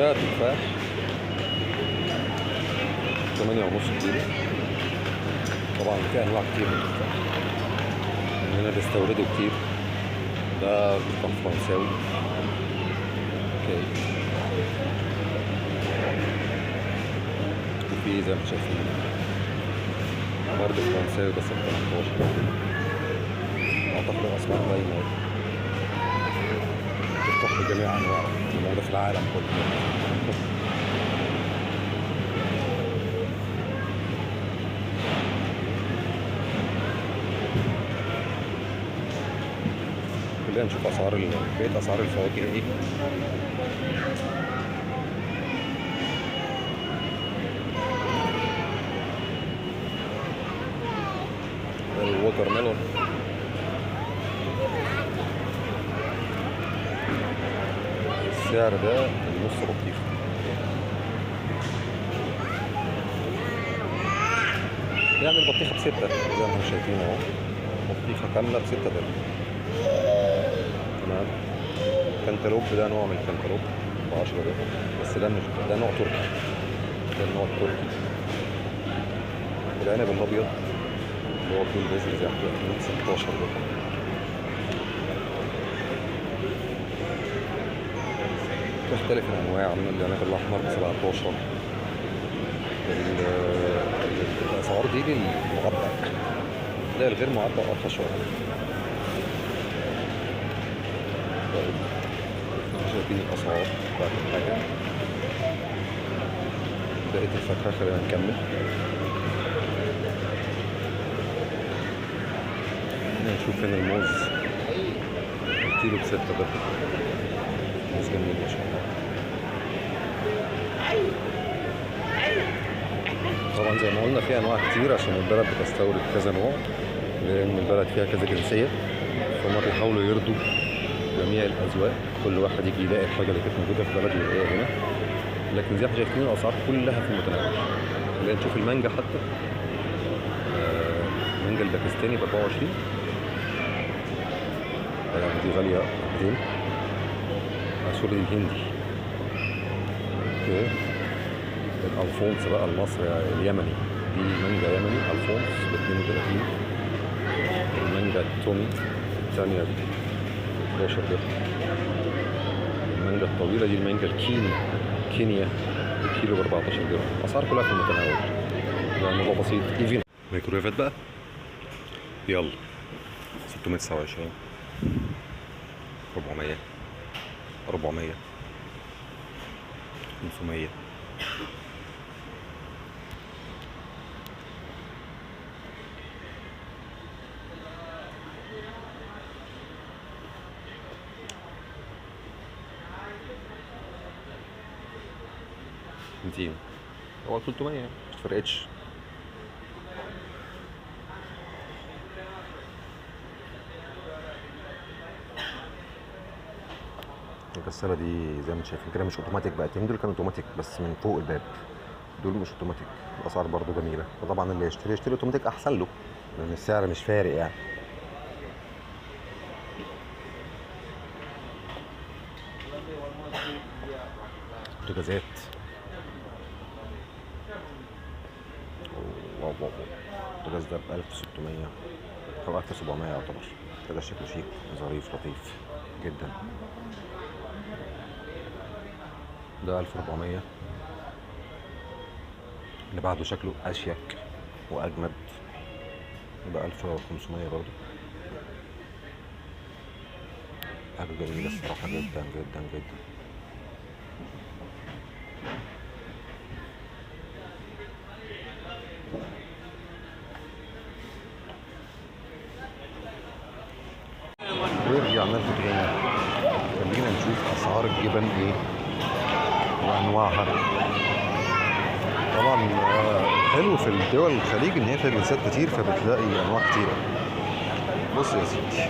ده تفاح 8.5 كيلو. طبعا في انواع كتير من التفاح، من هنا بيستوردوا كتير. ده تفاح فرنساوي. اوكي، وفي زي ما شايفين برضه فرنساوي بس ب 18. اعتقد الاسعار باينه اهي. تفتح بجميع انواعه الموجوده في العالم كله. خلينا نشوف بقية اسعار الفواكه ايه. الووتر ميلون السعر ده النص بطيخ. يعني البطيخة ب6 زي ما احنا شايفين اهو. بطيخة كاملة ب6 درهم. تمام. كانتالوب ده نوع من الكانتالوب ب10 درهم، بس ده نوع تركي. ده النوع التركي. العنب الابيض اللي هو بدون بذر زي ما احنا شايفين 16 درهم. تختلف الانواع من العنب الاحمر ب 17. الاسعار دي للمعبأ، لا الغير معبأ ارخص شويه. طيب شايفين الاسعار بتاعت الحاجه. بقية الفاكهه خلينا نكمل. نشوف هنا الموز الكيلو ب6 درهم. موز جميل ما شاء الله. طبعا زي ما قلنا في انواع كتير عشان البلد بتستورد كذا نوع، لان البلد فيها كذا جنسيه، فهم بيحاولوا يرضوا جميع الاذواق. كل واحد يجي يلاقي الحاجه اللي كانت موجوده في بلده يلاقيها هنا. لكن زي ما شايفين الاسعار كلها في المتناول. خلينا نشوف المانجا حتى. المانجا الباكستاني ب 24. يعني دي غاليه 200. سوري الهندي. اوكي. الالفونس بقى المصري اليمني، دي مانجا يمني الفونس ب 32. المانجا التومي الثانيه دي 11 درهم. المانجا الطويله دي المانجا كينيا الكيلو ب 14 درهم. الاسعار كلها في المتناول، يعني الموضوع بسيط. ايفين ميكرويفات بقى يلا 629 400 500 200. هو 300 مش فرقتش. الغسالة دي زي ما انتم شايفين كده مش اوتوماتيك بقى. دول كانوا اوتوماتيك بس من فوق الباب، دول مش اوتوماتيك. الاسعار برضو جميلة، وطبعا اللي يشتري اوتوماتيك احسن له لان السعر مش فارق يعني. بوتاجازات واو واو. البوتاجاز ده ب 1600 او 1700 يعتبر. بوتاجاز شكله شيك ظريف لطيف جدا. ده 1400. اللي بعده شكله اشيك واجمد، ده 1500 برضو. حاجة جميلة الصراحة جدا جدا جدا. ورجعنا لكم تاني. خلينا نشوف اسعار الجبن ايه وانواعها. طبعا حلو في الدول الخليج ان هي فيها جنسيات كتير، فبتلاقي انواع كتيره. بص يا سيدي،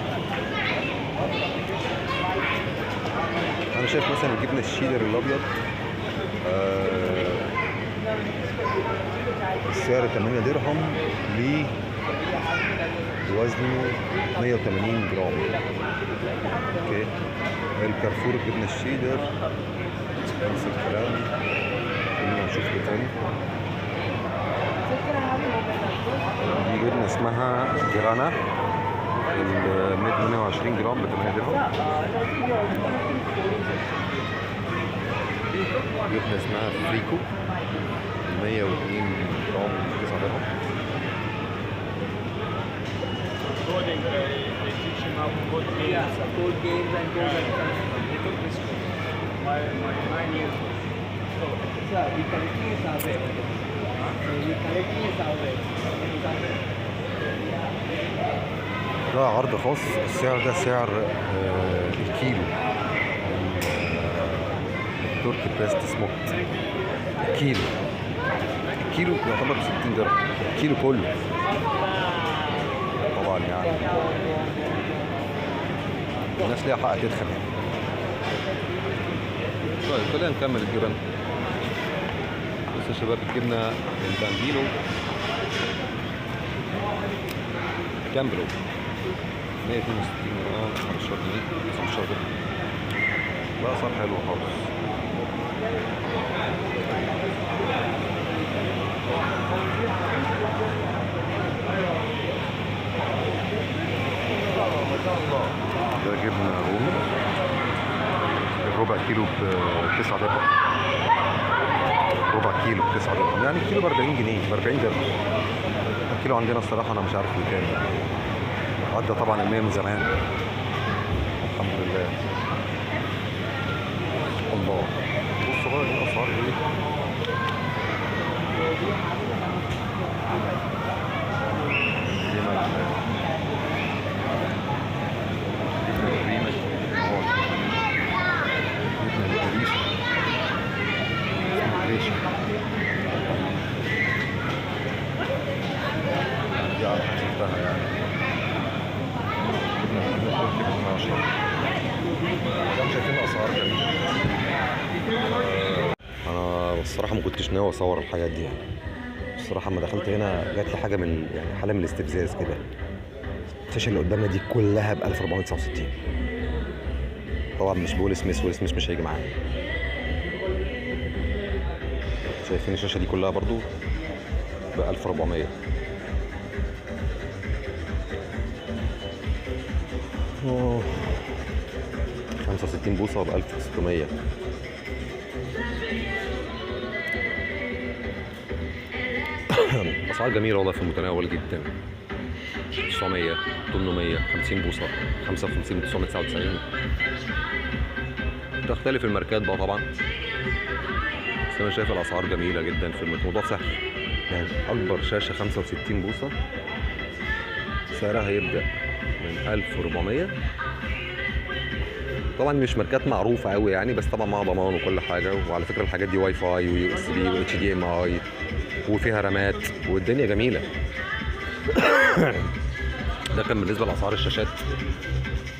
انا شايف مثلا الجبنه الشيدر الابيض السعر 8 درهم بوزنه 180 جرام. اوكي. الكارفور الجبنه الشيدر نفس الكلام. خلينا نشوف ايه تاني. دي جبنة اسمها جرانا، ال 128 جرام ب 8 درهم. جبنة اسمها فريكو، 102 جرام ب 9 درهم. ده عرض خاص، السعر ده سعر الكيلو تركي بريست سموكت. الكيلو يعتبر ب 60 درهم، الكيلو كله طبعا يعني الناس ليها حق تدخل. طيب خلينا نكمل الجبن. بصوا يا شباب الجبنه البامبينو كامبلو 162 جرام 15 جنيه 15 درهم. لا صار حلو خالص. ده جبنه رومي الربع كيلو ب 9 درهم. ربع كيلو ب 9 درهم، يعني الكيلو ب 40 جنيه، ب 40 درهم. الكيلو عندنا الصراحه انا مش عارف بكام، عدى طبعا ال 100 من زمان الحمد لله. الله بصوا بقى دي اسعار ايه. شفتها يعني شايفين اسعار جميله. انا الصراحه ما كنتش ناوي اصور الحاجات دي يعني. الصراحه لما دخلت هنا جات لي حاجه من يعني حاله من الاستفزاز كده. الشاشه اللي قدامنا دي كلها ب 1469. طبعا مش بول سميث، ويل سميث مش هيجي معايا. شايفين الشاشه دي كلها برضو ب 1400. 65 بوصة ب 1600. أسعار جميلة والله في المتناول جدا. 900 800 50 بوصة 55 999. تختلف الماركات بقى طبعا، بس أنا شايف الأسعار جميلة جدا في الموضوع سهل يعني. أكبر شاشة 65 بوصة سعرها هيبدأ من 1400. طبعا مش ماركات معروفه قوي يعني، بس طبعا معاها ضمان وكل حاجه. وعلى فكره الحاجات دي واي فاي ويو اس بي واتش دي ام اي وفيها رامات والدنيا جميله. ده كان بالنسبه لاسعار الشاشات.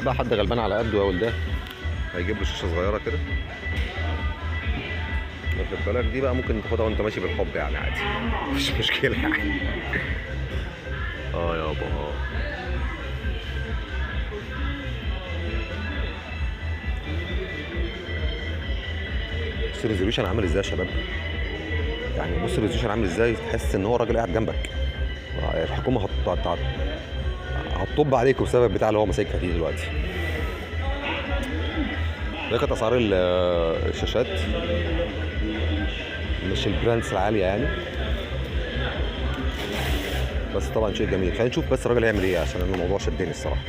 بقى حد غلبان على قده يا ولده هيجيب له شاشه صغيره كده، واخد بالك؟ دي بقى ممكن تاخدها وانت ماشي بالحب يعني عادي، مش مشكله يعني. يابا بص الريزوليوشن عامل ازاي يا شباب. يعني بص الريزوليوشن عامل ازاي، تحس ان هو راجل قاعد جنبك. الحكومه هتطب عليكم بسبب بتاع اللي هو ماسكها دي دلوقتي. ده كانت اسعار الشاشات، مش البراندز العاليه يعني، بس طبعا شيء جميل. خلينا نشوف بس الراجل هيعمل ايه، عشان الموضوع شدني الصراحه.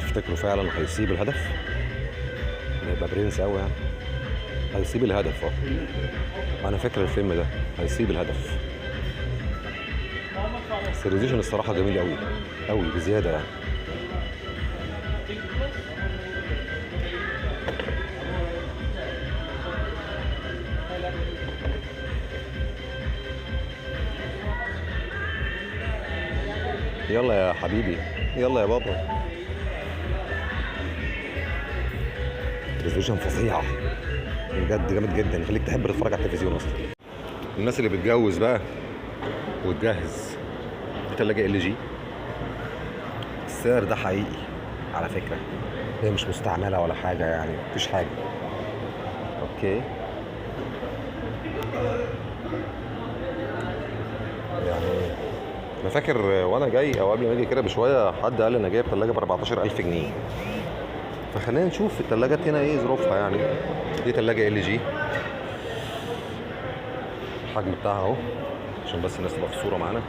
تفتكروا فعلا هيسيب الهدف؟ هيبقى برنس قوي يعني. هيسيب الهدف. انا فاكر الفيلم ده هيسيب الهدف. بس الريزيشن الصراحه جميل قوي قوي بزياده يعني. يلا يا حبيبي، يلا يا بابا. ريزولوشن فظيعه بجد، جامد جدا، يخليك تحب تتفرج على التلفزيون اصلا. الناس اللي بتجوز بقى وتجهز، دي تلاجة ال جي. السعر ده حقيقي على فكره، هي مش مستعمله ولا حاجه يعني، مفيش حاجه. اوكي يعني انا فاكر وانا جاي او قبل ما اجي كده بشويه حد قال لي انا جايب ثلاجه ب 14000 جنيه. فخلينا نشوف الثلاجات هنا ايه ظروفها يعني. دي ثلاجه ال جي، الحجم بتاعها اهو عشان بس الناس تبقى في الصوره معانا.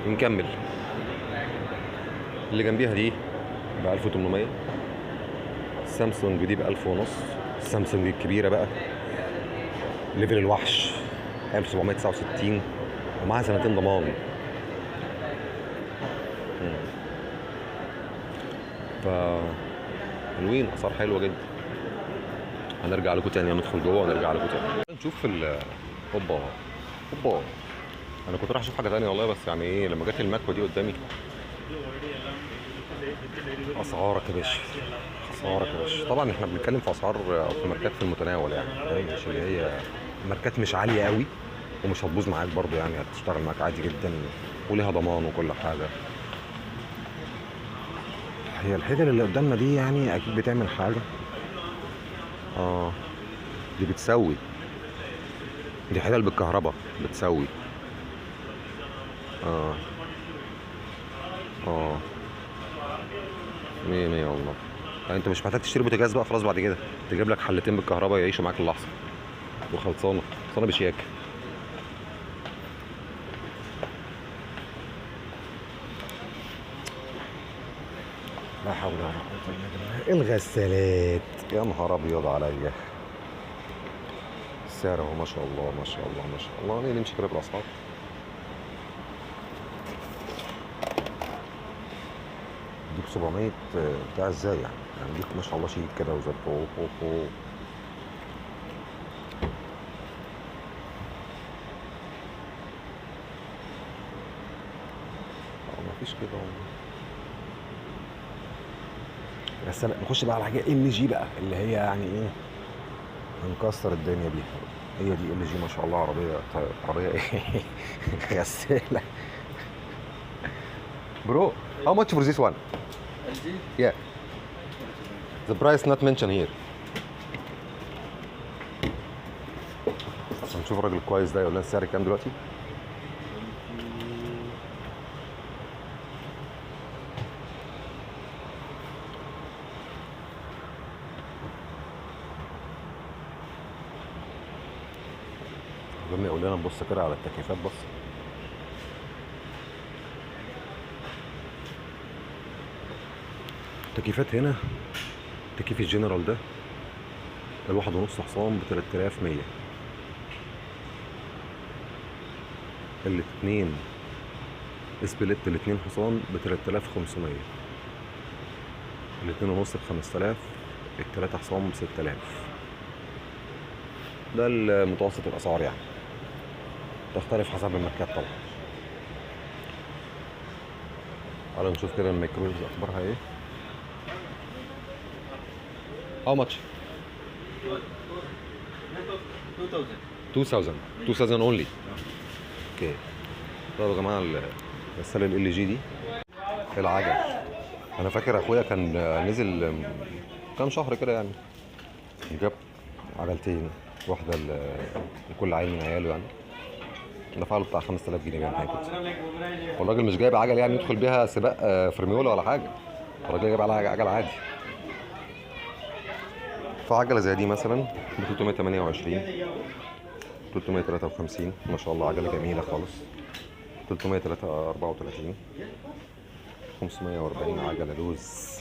نكمل. اللي جنبيها دي ب 1800، السامسونج دي ب 1000 ونص، السامسونج الكبيره بقى ليفل الوحش 1769 ومعاها سنتين ضمان. ف حلوين، اسعار حلوه جدا. هنرجع لكم تاني، ندخل جوه ونرجع لكم تاني نشوف اوبا اوبا. انا كنت رايح اشوف حاجه تانية والله، بس يعني ايه لما جت المكوه دي قدامي. اسعارك يا باشا، اسعارك يا باشا. طبعا احنا بنتكلم في اسعار في ماركات في المتناول يعني، مش اللي هي ماركات مش عاليه قوي ومش هتبوظ معاك برضو يعني، هتشتغل معاك عادي جدا وليها ضمان وكل حاجه. هي الحجر اللي قدامنا دي يعني اكيد بتعمل حاجه. دي بتسوي، دي حلل بالكهرباء بتسوي. اه اه مية مية والله. يعني انت مش محتاج تشتري بوتاجاز بقى خلاص، بعد كده تجيب لك حلتين بالكهرباء يعيشوا معاك اللحظه وخلصانه، خلصانه بشياكه. لا حول ولا قوه الا بالله. الغسالات يا نهار ابيض عليا. السعر اهو ما شاء الله ما شاء الله ما شاء الله. نمشي كده بالاسعار. دي ب 700 بتاع ازاي يعني؟ يعني دي ما شاء الله شيك كده وزي الفل. مفيش كده والله. بس نخش بقى على حاجه ال جي بقى اللي هي يعني ايه، هنكسر الدنيا بيها. هي دي ال جي ما شاء الله، عربيه ايه غساله. برو how much for this one? LG? Yeah. The price not mentioned here. عشان نشوف الراجل كويس ده يقول لنا السعر كام دلوقتي. قبل ما يقول لنا نبص كده على التكييفات. بص التكييفات هنا، تكييف الجنرال ده الواحد ونص حصان ب 3100، الاثنين اسبليت الاثنين حصان ب 3500، الاثنين ونص ب 5000، الثلاثة حصان ب 6000. ده المتوسط الاسعار يعني، تختلف حسب الماركات طبعا. تعالوا نشوف كده الميكرويفز اخبارها ايه. How much? 2000 only. اوكي. طيب يا جماعه الغساله ال جي دي العجل، انا فاكر اخويا كان نزل كام شهر كده يعني، جاب عجلتين، واحده لكل عيل من عياله يعني، دفع له بتاع 5000 جنيه يعني حاجه كده. والراجل مش جايب عجل يعني يدخل بيها سباق فرميولا ولا حاجه، الراجل جايب عليها عجل عادي. فعجله زي دي مثلا ب 328 353 ما شاء الله، عجله جميله خالص. 334 540 عجله لوز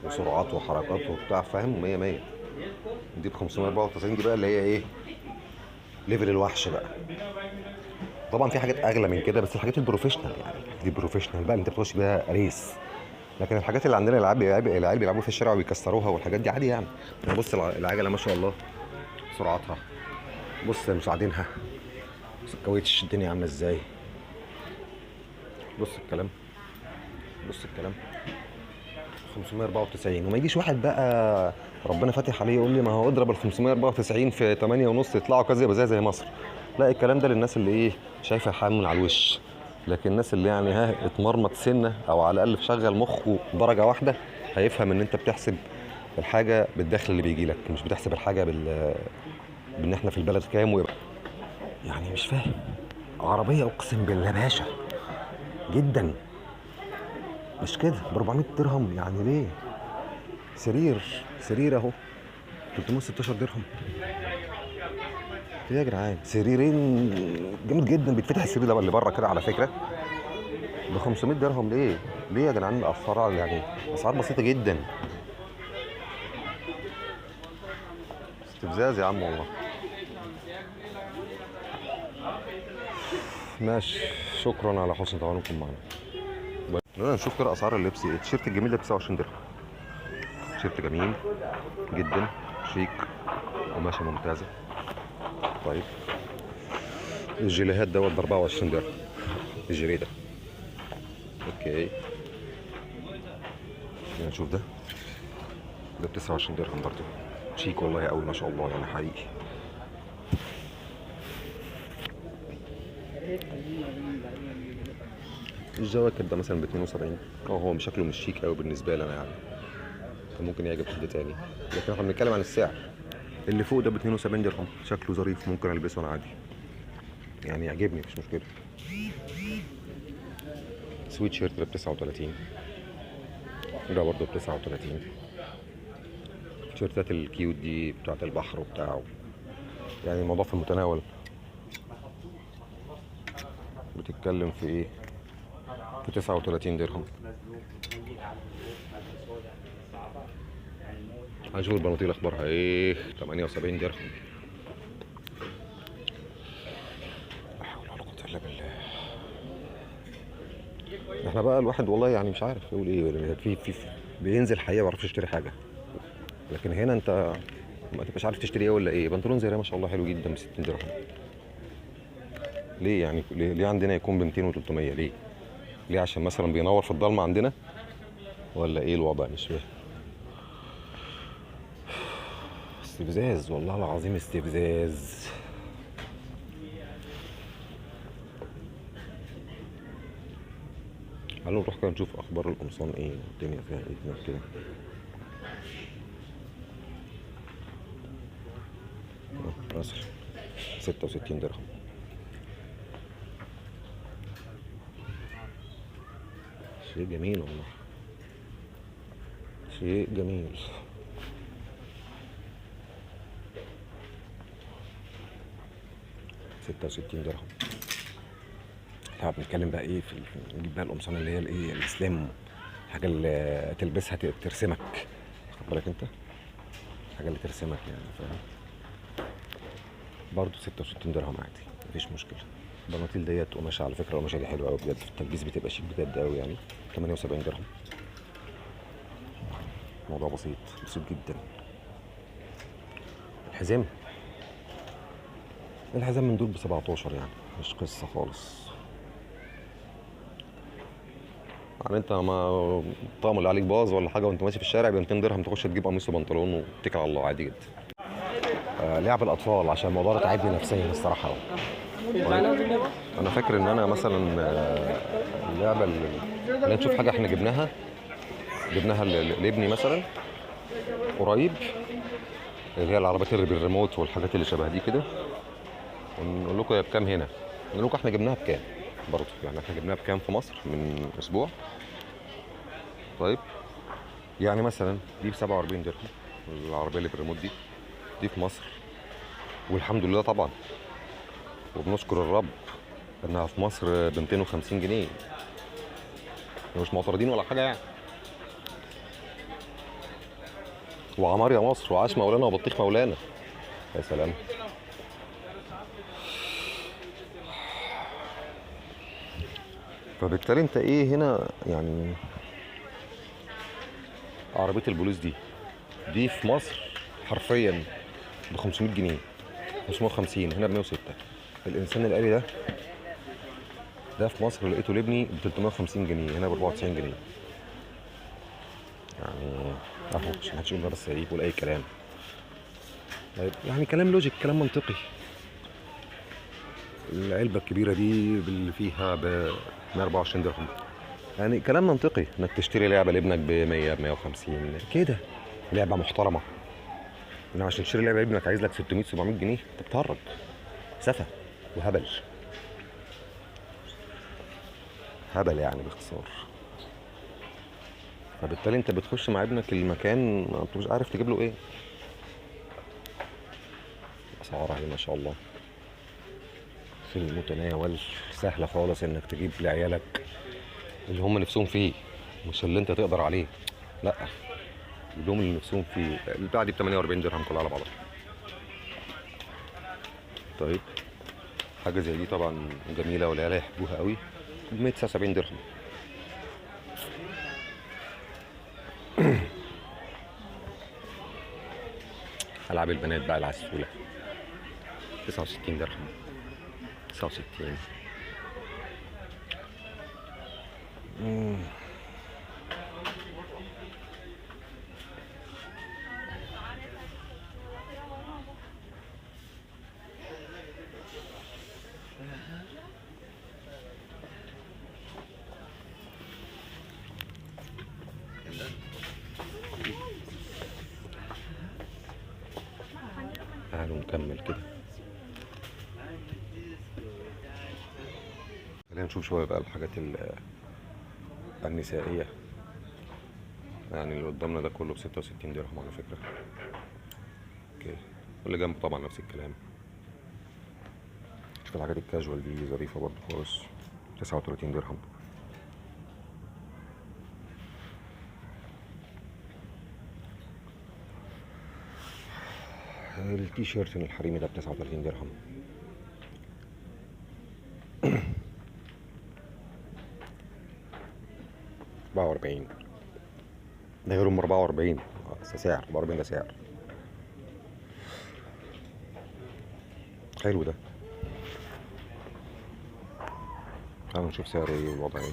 وسرعات وحركات وبتاع فاهم، 100 100. دي ب 594 دي بقى اللي هي ايه، ليفل الوحش بقى. طبعا في حاجات اغلى من كده بس الحاجات البروفيشنال يعني، دي بروفيشنال بقى اللي انت بتخش بيها ريس. لكن الحاجات اللي عندنا العيال بيلعبوا في الشارع وبيكسروها والحاجات دي عادي يعني. بص العجله ما شاء الله سرعتها، بص مساعدينها، بص الكاوتش الدنيا عامله ازاي، بص الكلام، بص الكلام 594. وما يجيش واحد بقى ربنا فاتح عليه يقول لي ما هو اضرب ال 594 في 8 ونص يطلعوا كذا يبقى زي مصر. لا، الكلام ده للناس اللي ايه شايفه الحياه من على الوش. لكن الناس اللي يعني اتمرمط سنه او على الاقل شغل مخه درجه واحده هيفهم ان انت بتحسب الحاجه بالدخل اللي بيجي لك، مش بتحسب الحاجه بان احنا في البلد كام ويبقى يعني مش فاهم. عربيه اقسم بالله باشا جدا، مش كده ب 400 درهم يعني ليه؟ سرير اهو 316 درهم. ايه يا جدعان، سريرين جامد جدا. بيتفتح السرير ده اللي بره كده على فكره ب 500 درهم. ليه يا جدعان؟ الاسعار يعني اسعار بسيطه جدا. استفزاز يا عم والله. ماشي، شكرا على حسن تعاونكم معنا. يلا نشوف كده اسعار اللبس. التيشيرت الجميل ده ب 29 درهم. تيشيرت جميل جدا شيك، قماشه ممتازه. طيب الجيليهات دوت ب 24 درهم. الجيلي ده اوكي. نشوف ده ب 29 درهم برضه، شيك والله قوي ما شاء الله يعني حقيقي. الجواكت ده مثلا ب 72. هو شكله مش شيك قوي بالنسبه لي انا يعني، كان ممكن يعجب حد تاني، لكن احنا بنتكلم عن السعر. اللي فوق ده ب 72 درهم، شكله ظريف ممكن البسه انا عادي يعني، يعجبني مش مشكله. سويت شيرت ده ب 39. ده برضه ب 39. التيشيرتات الكيوت دي بتاعت البحر وبتاعه يعني الموضوع في المتناول. بتتكلم في ايه؟ في 39 درهم. هنشوف البناطيل اخبارها ايه. 78 درهم. لا حول ولا قوه الا بالله. احنا بقى الواحد والله يعني مش عارف يقول ايه. في بينزل حقيقه ما بيعرفش يشتري حاجه، لكن هنا انت ما تبقاش عارف تشتري ايه ولا ايه. بنطلون زي ده ما شاء الله حلو جدا ب 60 درهم. ليه يعني؟ ليه عندنا يكون ب 200 و300؟ ليه عشان مثلا بينور في الضلمه عندنا ولا ايه الوضع؟ مش فاهم. استفزاز والله العظيم، استفزاز. تعالوا نروح كده نشوف اخبار القمصان ايه، الدنيا فيها ايه كده. مصر 66 درهم. شيء جميل والله، شيء جميل. 66 درهم. احنا بنتكلم بقى ايه نجيب بقى القمصان اللي هي الايه الاسلام، حاجه اللي تلبسها ترسمك، خد بالك انت، حاجه اللي ترسمك يعني، فاهم؟ برضه 66 درهم عادي مفيش مشكله. البناطيل ديت قماشه على فكره، القماشه دي حلوه قوي بجد، التلبيس بتبقى شيك بجد قوي يعني. 78 درهم. موضوع بسيط جدا. الحزام من دول ب 17 يعني مش قصه خالص يعني. انت ما الطقم اللي عليك باظ ولا حاجه وانت ماشي في الشارع ب 200 درهم تخش تجيب قميص وبنطلون وتتكل على الله عادي جدا. لعب الاطفال عشان الموضوع ده تعبني نفسيا الصراحه. انا فاكر ان انا مثلا اللعبه اللي نشوف حاجه احنا جبناها لابني مثلا قريب، اللي هي العربيات اللي بالريموت والحاجات اللي شبه دي كده، ونقول لكم هي بكام هنا، نقول لكم احنا جبناها بكام برضه يعني. احنا جبناها بكام في مصر من اسبوع. طيب يعني مثلا دي ب 47 درهم العربيه اللي بالريموت دي في مصر، والحمد لله طبعا، وبنشكر الرب انها في مصر ب 250 جنيه. مش معترضين ولا حاجه يعني. وعمار يا مصر، وعاش مولانا وبطيخ مولانا. يا سلام. فبالتالي انت ايه هنا يعني، عربيه البوليس دي في مصر حرفيا ب 500 جنيه 550، هنا ب 106. الانسان الآلي ده في مصر لقيته لابني ب 350 جنيه، هنا ب 94 جنيه اهو عشان محدش يقول بس يقول اي كلام. طيب يعني كلام لوجيك، كلام منطقي. العلبة الكبيرة دي اللي فيها ب 124 درهم، يعني كلام منطقي انك تشتري لعبة لابنك ب 100 ب 150 كده، لعبة محترمة. انما عشان تشتري لعبة لابنك عايز لك 600 700 جنيه، انت بتهرج، سفه وهبل. هبل يعني باختصار. فبالتالي انت بتخش مع ابنك المكان ما انتش عارف تجيب له ايه. اسعار اهي ما شاء الله في المتناول، سهله خالص انك تجيب لعيالك اللي هم نفسهم فيه، مش اللي انت تقدر عليه، لا، اليوم اللي نفسهم فيه. البتاعه دي ب 48 درهم كلها على بعضها. طيب حاجه زي دي طبعا جميله والعيال هيحبوها قوي، ب 179 درهم. العاب البنات بقى العسوله 69 درهم. 69. تعالوا نكمل كده. خلينا نشوف شويه بقى الحاجات النسائيه. يعني اللي قدامنا ده كله ب 66 درهم على فكره. اوكي، واللي جنبه طبعا نفس الكلام. شوف الحاجات الكاجوال دي ظريفه برضه خالص، 39 درهم. التي شيرت الحريمي ده ب 39 درهم. ب 44 ده غير ام 44. سعر 44 ده سعر حلو ده. تعالوا نشوف سعره ايه والوضع ايه.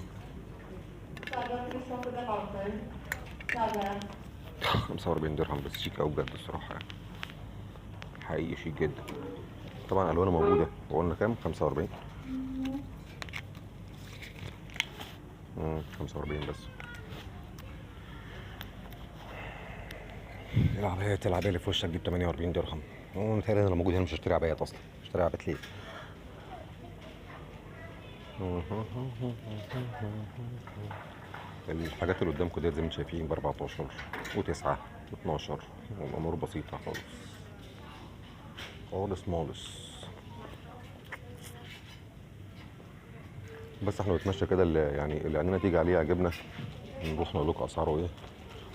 45 درهم بس شيك قوي بجد الصراحه، يعني حقيقي شيك جدا. طبعا الوانه موجوده. وقلنا كام؟ 45. 45 بس. العباية اللي في وشك دي ب 48 درهم. متهيألي انا لو موجود هنا مش هشتري عبايات اصلا، هشتري عبايات ليه؟ الحاجات اللي قدامكم ديت زي ما انتم شايفين ب 14 و9 و12، والامور بسيطه خالص خالص مالص. بس احنا بنتمشى كده، اللي يعني اللي عندنا تيجي عليه عجبنا نروح نقول لكم اسعاره ايه.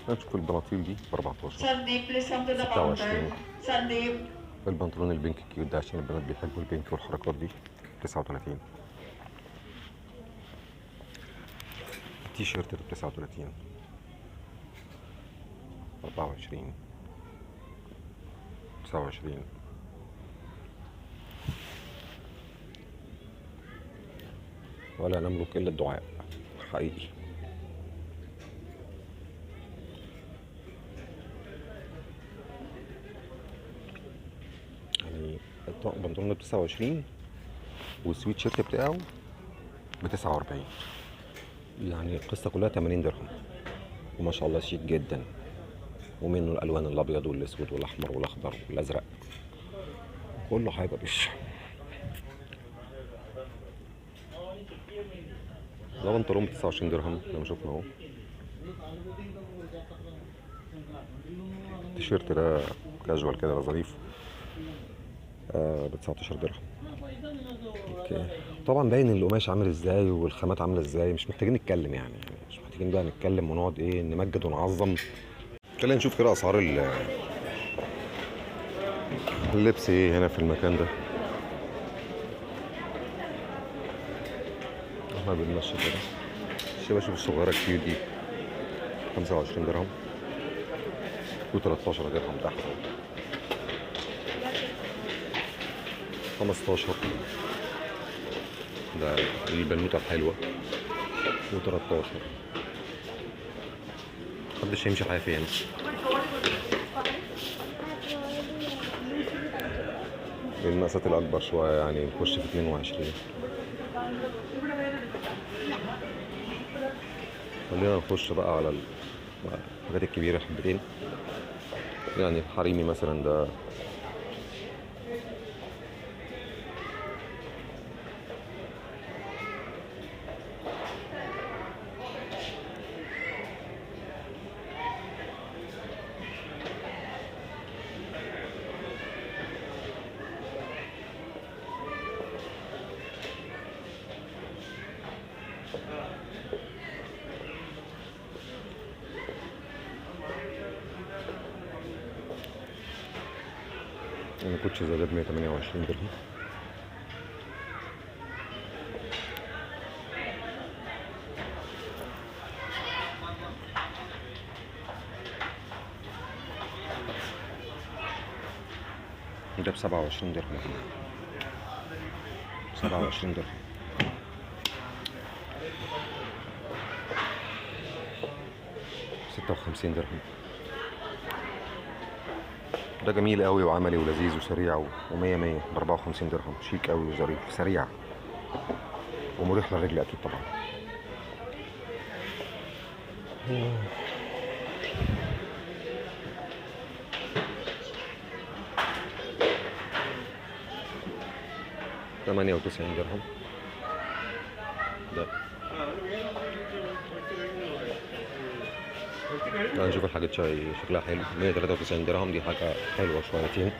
نشوف البناطيل دي ب 14. 26. البنطلون البينك كيوت ده عشان البنات بيحبوا البينك والحركات دي 39. التي شيرت ب 39. 24. 29. ولا نملك الا الدعاء حقيقي. يعني البنطلون ب 29 والسويت شيرت بتاعه ب 49. يعني القصه كلها 80 درهم، وما شاء الله شيك جدا. ومنه الالوان الابيض والاسود والاحمر والاخضر والازرق، كله هيبقى بش. ده بنطلون ب 29 درهم زي ما شفنا اهو. التيشيرت ده كاجوال كده ظريف ب 19 درهم. اوكي، طبعا باين القماش عامل ازاي والخامات عامله ازاي، مش محتاجين نتكلم يعني مش محتاجين بقى نتكلم ونقعد ايه نمجد ونعظم. خلينا نشوف كده اسعار اللبس ايه هنا في المكان ده. احنا بنمشي كده. الشباشب الصغيره الكيوت دي 25 درهم و13 درهم تحت. 15 ده البنوته الحلوه و13. محدش هيمشي حافي يعني. المقاسات الأكبر شوية يعني نخش في 22. خلينا نخش بقى على الحاجات الكبيرة حبتين. يعني الحريمي مثلا ده يعني كوتش زي ده ب 128 درهم. ده ب 27 درهم. 27 درهم. 56 درهم. ده جميل قوي وعملي ولذيذ وسريع ومية مية ب 54 درهم. شيك قوي وظريف سريع ومريح للرجل اكيد طبعا. ثمانية وتسعين درهم. ده نشوف الحاجات شكلها حلو. 193 درهم دي حاجة حلوة شويتين.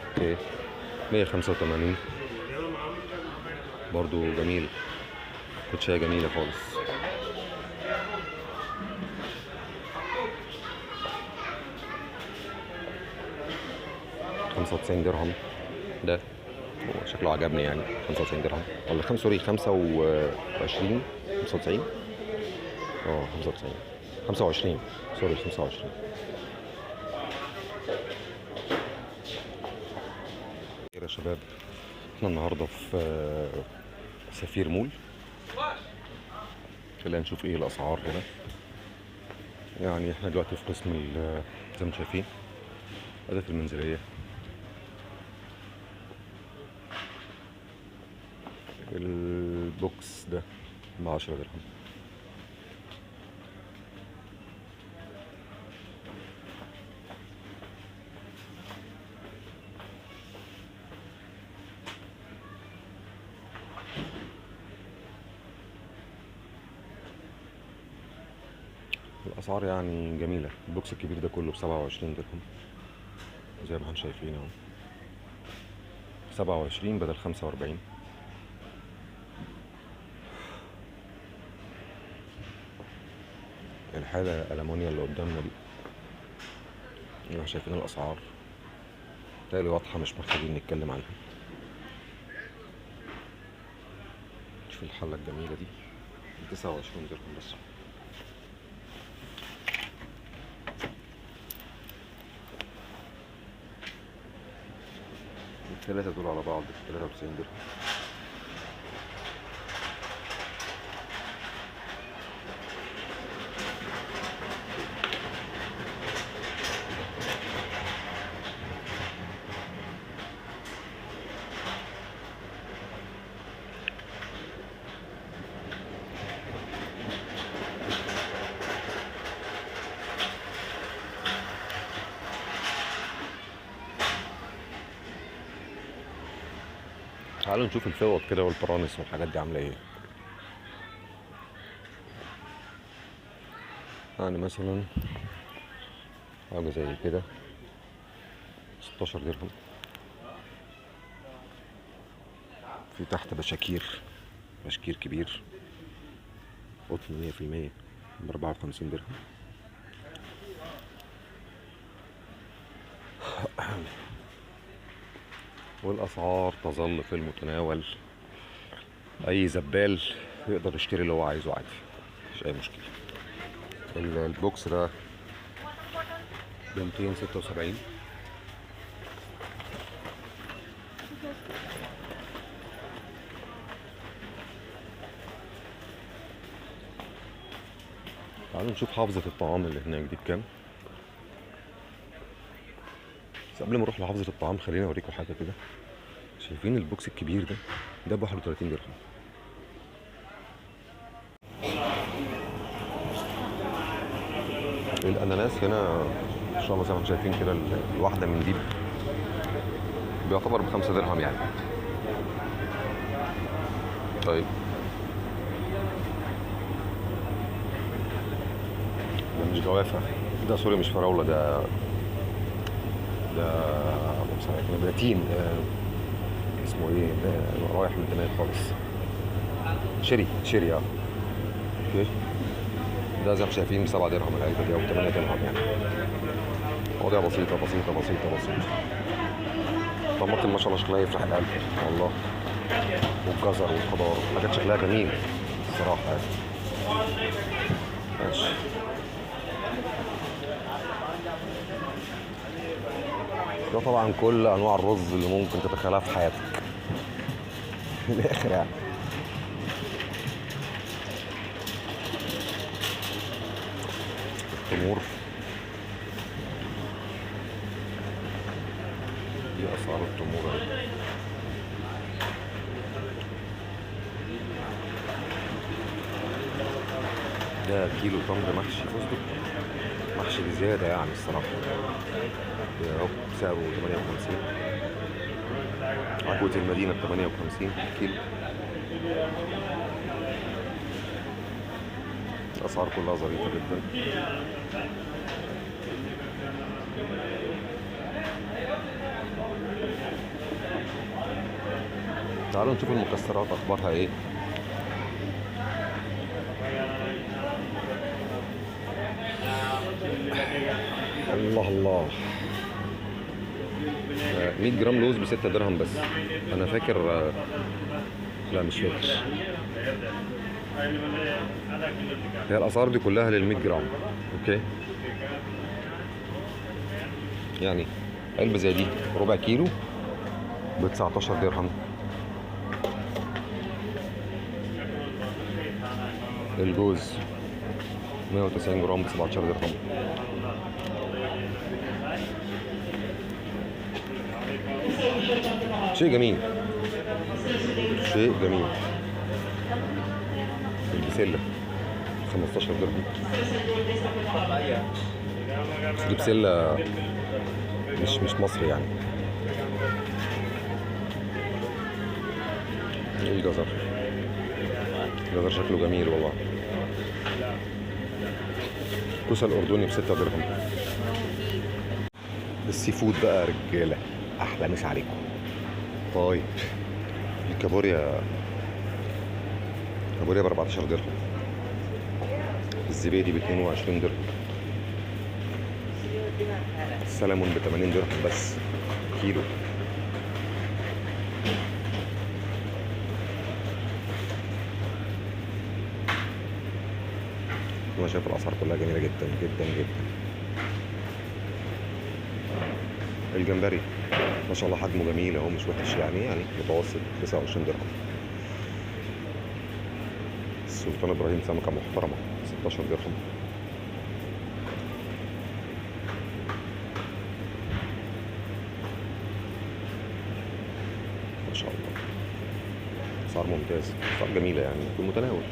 اوكي 185 برضو جميل. كوتشاية جميلة خالص. خمسة وتسعين درهم. ده شكله عجبني يعني. 95 درهم ولا سوري 25 95 95 25 سوري 25. يا شباب احنا النهارده في سفير مول. خلينا نشوف ايه الاسعار هنا. يعني احنا دلوقتي في قسم زي ما شايفين أداة المنزلية. البوكس ده ب10 درهم. الأسعار يعني جميلة. البوكس الكبير ده كله ب27 درهم زي ما احنا شايفين اهو. 27 بدل 45. الحالة الألمونيا اللي قدامنا دي احنا شايفين الأسعار تالي واضحة مش محتاجين نتكلم عنها. شوف الحلة الجميلة دي 29 درهم بس. الثلاثة دول على بعض 93 درهم. تعالوا نشوف الفوط كده والبرانس والحاجات دي عامله ايه. يعني مثلا حاجه زي كده 16 درهم. في تحت بشاكير كبير قطن 100% ب 54 درهم. والاسعار تظل في المتناول. اي زبال يقدر يشتري اللي هو عايزه عادي مفيش اي مشكله. البوكس ده ب 276. تعالوا نشوف حافظة الطعام اللي هناك دي بكام. بس قبل ما نروح لحافظة الطعام خليني اوريكم حاجة كده. شايفين البوكس الكبير ده ب 31 درهم. الاناناس هنا ان شاء الله زي ما انتم شايفين كده، الواحدة من دي بيعتبر ب5 درهم يعني. طيب ده مش جوافة، ده سوري مش فراولة، ده ده تين، اسمه ايه ده، رايح من دماغي خالص. شيري اوكي. ده زي ما شايفين ب7 درهم العلبة دي، او 8 درهم يعني. مواضيع بسيطة بسيطة بسيطة بسيطة. طماطم ما شاء الله شكلها يفرح القلب والله، والجزر والخضار حاجات شكلها جميل الصراحة يعني. ماشي. ده طبعا كل انواع الرز اللي ممكن تتخيلها في حياتك من الاخر يعني. التمور دي اسعار التمور اهي. ده كيلو تمر محشي فستق، محشي بزيادة يعني الصراحة. يا رب سعره 58. عجوة المدينة ب58 كيلو. الأسعار كلها ظريفة جدا. تعالوا نشوف المكسرات أخبارها إيه. الله الله. 100 جرام لوز ب6 درهم بس. انا فاكر، لا مش فاكر. هي الاسعار دي كلها لل100 جرام. اوكي يعني علبة زي دي ربع كيلو ب19 درهم. الجوز 190 جرام ب17 درهم. شيء جميل، شيء جميل. البسلة 15 درهم. دي بسلة مش مصري يعني. ايه الجزر شكله جميل والله. كوسة الأردني ب6 درهم. السي فود بقى رجالة، أحلى مسا عليكم. طيب الكابوريا ب14 درهم. الزبادي ب22 درهم. السلمون ب80 درهم بس كيلو. انا شايف الاسعار كلها جميله جدا جدا جدا. الجمبري ما شاء الله حجمه جميل اهو، مش وحش يعني متوسط 29 درهم. السلطان ابراهيم سمكه محترمه 16 درهم. ما شاء الله اسعار ممتازه، اسعار جميله يعني في المتناول.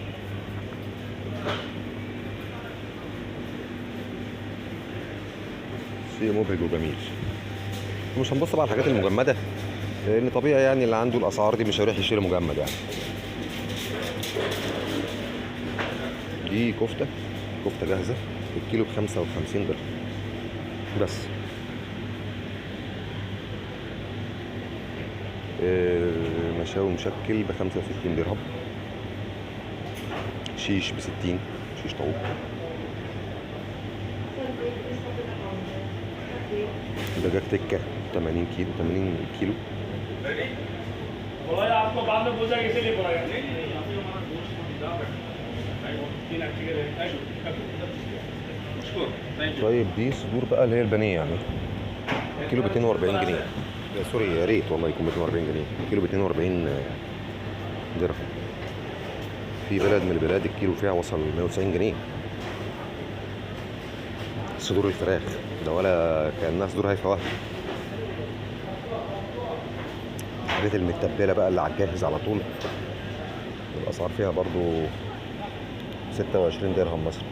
شيء مبهج وجميل. مش هنبص بقى على الحاجات المجمده، لان طبيعي يعني اللي عنده الاسعار دي مش هيروح يشتري مجمد يعني. دي كفته جاهزه الكيلو ب55 درهم بس. مشاوي مشكل ب65 درهم. شيش ب60، شيش طاووق. دجاج تكه 80 كيلو. طيب دي صدور بقى اللي هي البانيه يعني، كيلو ب 42 جنيه. سوري يا ريت والله يكون ب 42 جنيه. كيلو ب 42 درهم. في بلد من البلاد الكيلو فيها وصل 190 جنيه. صدور الفراخ ده ولا كأنها صدور هيفا وهبي. الحاجات المتبله بقى اللي على الجاهز على طول، الاسعار فيها برضو 26 درهم مثلا.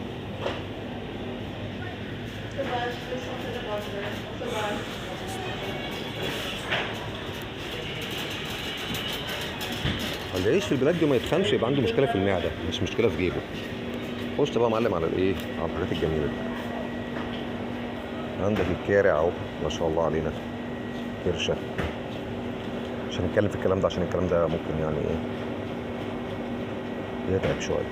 اللي يعيش في البلاد دي وما يتخنش يبقى عنده مشكله في المعده مش مشكله في جيبه. خش بقى يا معلم على الايه، على الحاجات الجميله دي. عندك الكارع اهو ما شاء الله علينا، كرشه. مش هنتكلم في الكلام ده عشان الكلام ده ممكن يعني ايه يتعب شويه،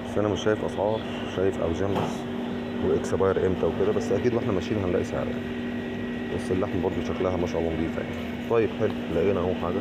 بس انا مش شايف اسعار، شايف اوزان بس واكسباير امتى وكده، بس اكيد واحنا ماشيين هنلاقي سعر يعني. بس اللحم برضو شكلها ما شاء الله نضيفه يعني. طيب حلو، لقينا اهو حاجه